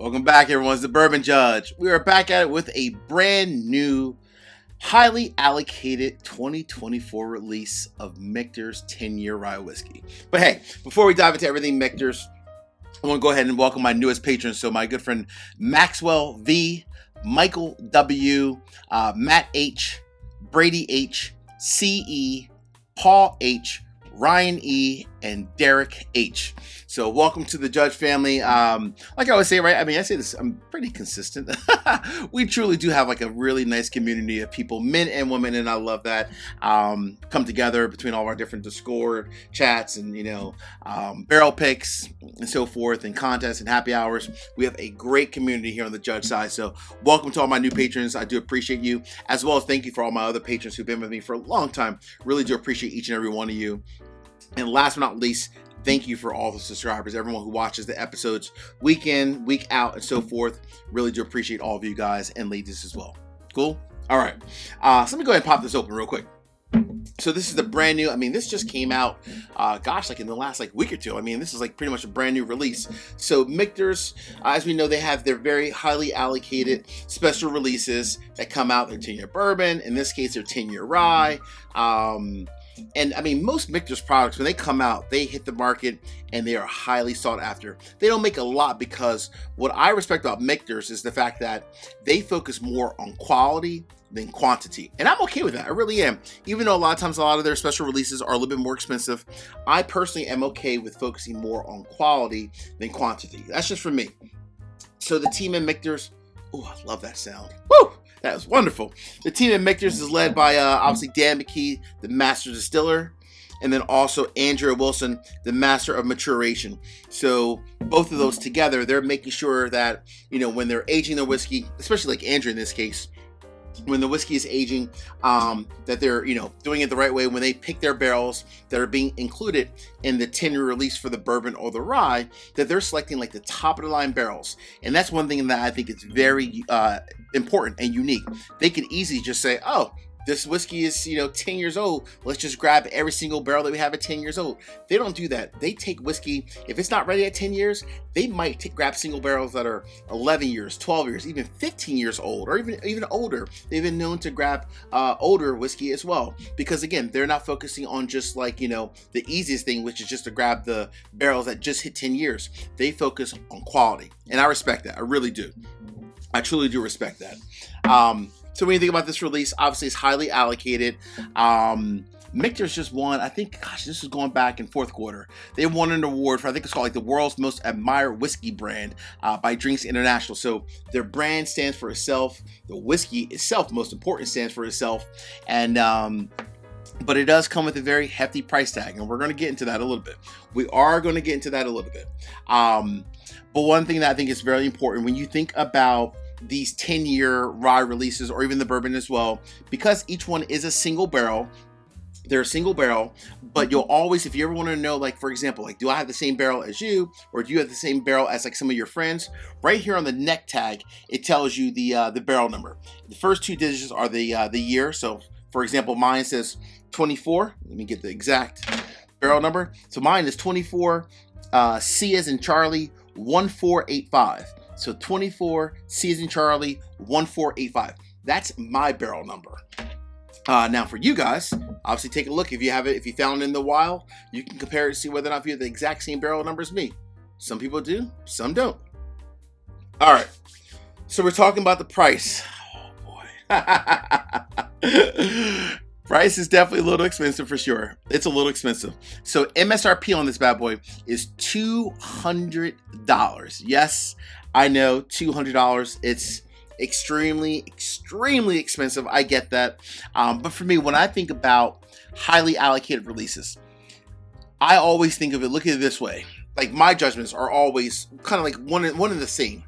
Welcome back, everyone. It's the Bourbon Judge. We are back at it with a brand new, highly allocated 2024 release of Michter's 10-year rye whiskey. But hey, before we dive into everything Michter's, I want to go ahead and welcome my newest patrons. So my good friend Maxwell V, Michael W, Matt H, Brady H, CE, Paul H, Ryan E, and Derek H. So welcome to the Judge family. Like I always say, right? I mean, I say this, I'm pretty consistent. We truly do have like a really nice community of people, men and women, and I love that. Come together between all of our different Discord chats and, barrel picks and so forth, and contests and happy hours. We have a great community here on the Judge side. So welcome to all my new patrons. I do appreciate you, as well as thank you for all my other patrons who've been with me for a long time. Really do appreciate each and every one of you. And last but not least, thank you for all the subscribers, everyone who watches the episodes week in, week out, and so forth. Really do appreciate all of you guys and ladies as well. Cool? All right. So let me go ahead and pop this open real quick. So this is the brand new, this just came out, like in the last week or two. This is pretty much a brand new release. So Michter's, as we know, they have their very highly allocated special releases that come out. Their 10-year bourbon, in this case, their 10-year rye. And most Michter's products, when they come out, they hit the market and they are highly sought after. They don't make a lot because what I respect about Michter's is the fact that they focus more on quality than quantity. And I'm okay with that. I really am. Even though a lot of their special releases are a little bit more expensive, I personally am okay with focusing more on quality than quantity. That's just for me. So the team at Michter's, oh, I love that sound. Woo! That was wonderful. The team at Michter's is led by, obviously, Dan McKee, the master distiller, and then also Andrea Wilson, the master of maturation. So both of those together, they're making sure that, when they're aging their whiskey, especially like Andrea in this case, when the whiskey is aging, that they're, doing it the right way. When they pick their barrels that are being included in the 10-year release for the bourbon or the rye, that they're selecting the top of the line barrels. And that's one thing that I think is very important and unique. They could easily just say, oh, this whiskey is, 10 years old. Let's just grab every single barrel that we have at 10 years old. They don't do that. They take whiskey. If it's not ready at 10 years, they might grab single barrels that are 11 years, 12 years, even 15 years old, or even older. They've been known to grab older whiskey as well. Because again, they're not focusing on just the easiest thing, which is just to grab the barrels that just hit 10 years. They focus on quality. And I respect that. I really do. I truly do respect that. So when you think about this release, obviously it's highly allocated. Michter's just won, I think, this is going back in fourth quarter. They won an award for, I think it's called the world's most admired whiskey brand by Drinks International. So their brand stands for itself. The whiskey itself, most important, stands for itself. And but it does come with a very hefty price tag, and we're going to get into that a little bit. But one thing that I think is very important when you think about these 10-year rye releases, or even the bourbon as well, because each one is a single barrel. They're a single barrel, but you'll always, if you ever want to know, for example, do I have the same barrel as you, or do you have the same barrel as some of your friends? Right here on the neck tag, it tells you the barrel number. The first two digits are the year. So, for example, mine says 24. Let me get the exact barrel number. So mine is 24. C as in Charlie 1485. So 24, C as in Charlie, 1485. That's my barrel number. Now for you guys, obviously take a look. If you found it in the wild, you can compare it to see whether or not you have the exact same barrel number as me. Some people do, some don't. All right. So we're talking about the price. Oh boy. Price is definitely a little expensive for sure. It's a little expensive. So MSRP on this bad boy is $200. Yes, I know, $200. It's extremely, extremely expensive. I get that. But for me, when I think about highly allocated releases, I always think of it, look at it this way. My judgments are always kind of one and the same.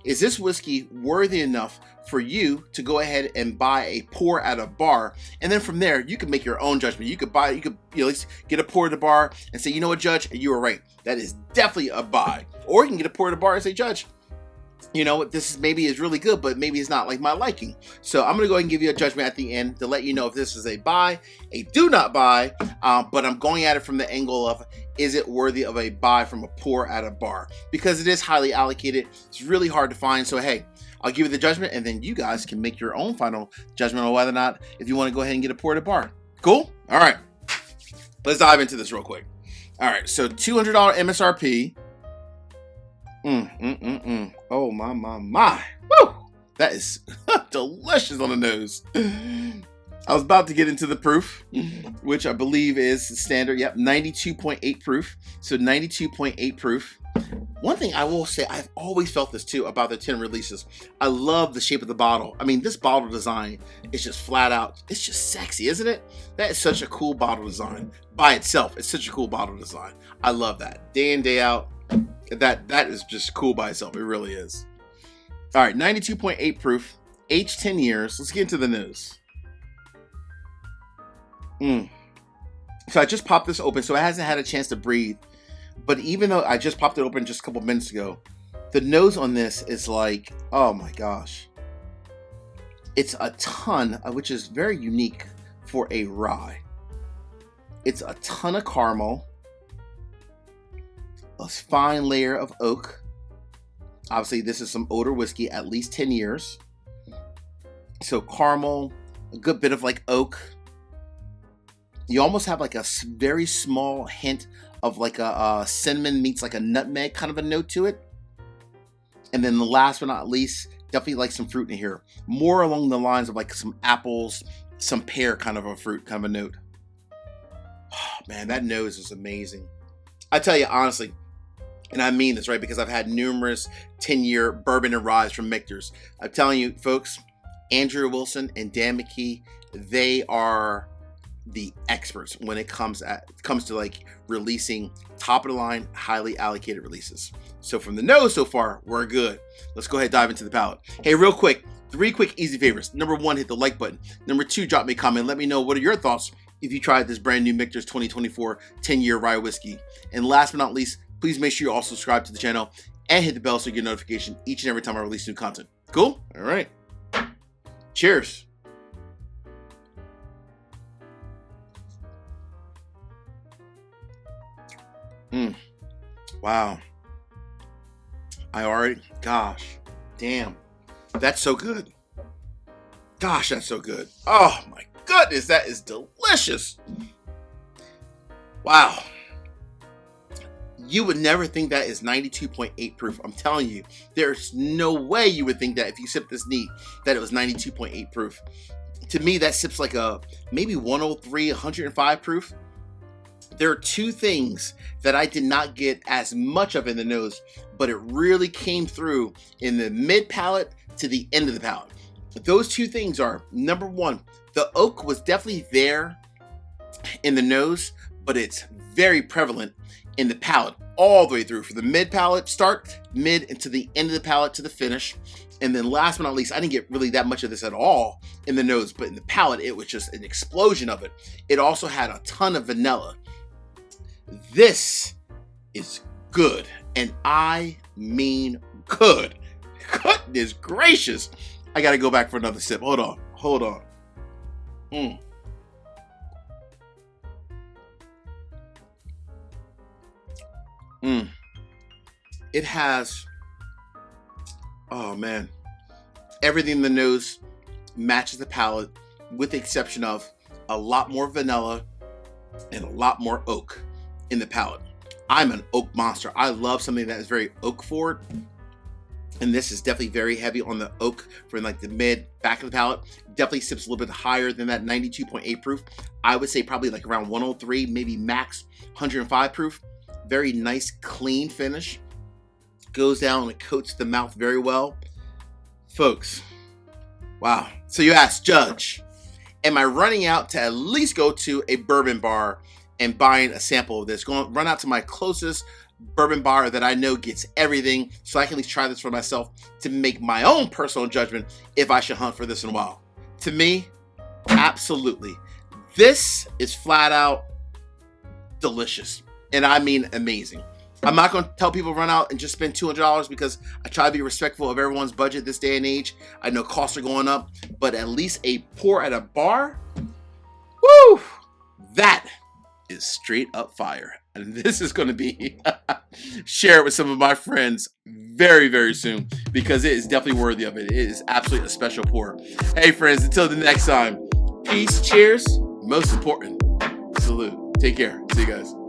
Is this whiskey worthy enough for you to go ahead and buy a pour at a bar? And then from there, you can make your own judgment. You could at least get a pour at the bar and say, you know what, Judge, you were right. That is definitely a buy. Or you can get a pour at a bar and say, Judge, you know what, this is maybe is really good, but maybe it's not like my liking. So I'm gonna go ahead and give you a judgment at the end to let you know if this is a buy, a do not buy. But I'm going at it from the angle of, is it worthy of a buy from a pour at a bar? Because it is highly allocated. It's really hard to find. So hey, I'll give you the judgment, and then you guys can make your own final judgment on whether or not if you want to go ahead and get a pour at a bar. Cool? All right. Let's dive into this real quick. All right. So $200 MSRP. Oh my. Woo! That is delicious on the nose. I was about to get into the proof, which I believe is standard. Yep, 92.8 proof. So 92.8 proof. One thing I will say, I've always felt this too about the 10 releases. I love the shape of the bottle. I mean, this bottle design is just flat out. It's just sexy, isn't it? That is such a cool bottle design by itself. It's such a cool bottle design. I love that. Day in, day out. That is just cool by itself. It really is. All right, 92.8 proof, aged 10 years. Let's get into the nose. So I just popped this open, so it hasn't had a chance to breathe. But even though I just popped it open just a couple minutes ago, the nose on this is like, oh my gosh. It's a ton, which is very unique for a rye. It's a ton of caramel, a fine layer of oak. Obviously, this is some older whiskey, at least 10 years. So caramel, a good bit of like oak. You almost have like a very small hint of like a cinnamon meets like a nutmeg kind of a note to it. And then the last but not least, definitely like some fruit in here. More along the lines of like some apples, some pear kind of a fruit kind of a note. Oh, man, that nose is amazing. I tell you honestly, and I mean this, right? Because I've had numerous 10-year bourbon and ryes from Michter's. I'm telling you, folks, Andrew Wilson and Dan McKee, they are the experts when it comes to like releasing top of the line, highly allocated releases. So from the nose so far, we're good. Let's go ahead and dive into the palate. Hey, real quick, 3 quick easy favors. Number 1, hit the like button. Number 2, drop me a comment. Let me know what are your thoughts if you tried this brand new Michter's 2024 10-year rye whiskey. And last but not least, please make sure you also subscribe to the channel and hit the bell so you get notification each and every time I release new content. Cool? All right. Cheers. Wow. Gosh, damn. That's so good. Gosh, that's so good. Oh my goodness, that is delicious. Wow. You would never think that is 92.8 proof. I'm telling you, there's no way you would think that if you sip this neat, that it was 92.8 proof. To me, that sips like a maybe 103, 105 proof. There are 2 things that I did not get as much of in the nose, but it really came through in the mid palate to the end of the palate. Those 2 things are, number 1, the oak was definitely there in the nose, but it's very prevalent in the palate all the way through, from the mid palate start, mid, and to the end of the palate to the finish. And then last but not least, I didn't get really that much of this at all in the nose, but in the palate, it was just an explosion of it. It also had a ton of vanilla. This is good, and I mean good. Goodness gracious. I gotta go back for another sip. Hold on. It has, oh man, everything in the nose matches the palate, with the exception of a lot more vanilla and a lot more oak in the palate. I'm an oak monster. I love something that is very oak forward, and this is definitely very heavy on the oak from like the mid back of the palate. Definitely sips a little bit higher than that 92.8 proof. I would say probably like around 103, maybe max 105 proof. Very nice, clean finish. Goes down and coats the mouth very well. Folks, wow. So you asked, Judge, am I running out to at least go to a bourbon bar and buying a sample of this? Going to run out to my closest bourbon bar that I know gets everything, so I can at least try this for myself to make my own personal judgment if I should hunt for this in a while. To me, absolutely. This is flat out delicious. And I mean amazing. I'm not going to tell people to run out and just spend $200 because I try to be respectful of everyone's budget this day and age. I know costs are going up, but at least a pour at a bar, woo, that is straight up fire. And this is going to be shared with some of my friends very, very soon because it is definitely worthy of it. It is absolutely a special pour. Hey friends, until the next time, peace, cheers, most important, salute. Take care. See you guys.